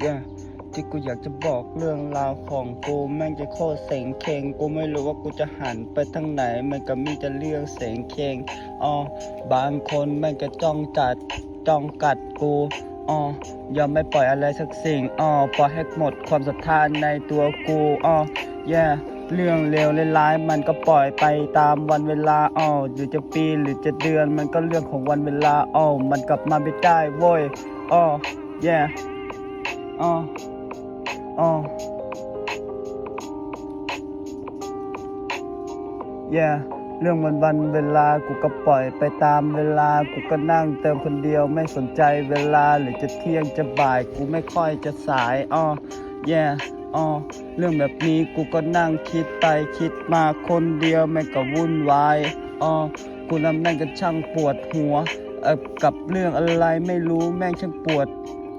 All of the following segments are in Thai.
yeah ที่กูอยากจะบอกเรื่องราวของกูแม่งจะโคตรเสียงเคงกูไม่รู้ว่ากูจะหันไปทางไหนมันก็มีแต่เรื่องเสียงเคงบางคนแม่งก็จ้องกัดกูยอมไม่ปล่อยอะไรสักสิ่งปล่อยให้หมดความศรัทธาในตัวกูyeah เรื่องเลวร้ายมันก็ปล่อยไปตามวันเวลาหรือจะปีหรือจะเดือนมันก็เรื่องของวันเวลามันกลับมาไม่ได้โว้ยyeah yeah เรื่องวันเวลากูก็ปล่อยไปตามเวลากูก็นั่งเติมคนเดียวไม่สนใจเวลาหรือจะเที่ยงจะบ่ายกูไม่ค่อยจะสายyeah เรื่องแบบนี้กูก็นั่งคิดไปคิดมาคนเดียวแม่งก็วุ่นวายกูนั่นแม่งก็ช่างปวดหัวกับเรื่องอะไรไม่รู้แม่งช่างปวด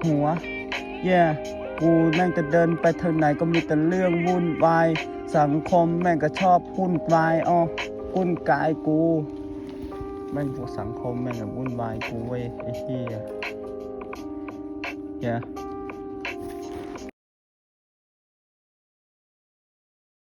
หัวyeah กูแม่งจะเดินไปทางไหนก็มีแต่เรื่องวุ่นวายสังคมแม่งก็ชอบวุ่นวายวุ่นกายกูแม่งพวกสังคมแม่งก็วุ่นวายกูเว้ยไอ้เหี้ยyeah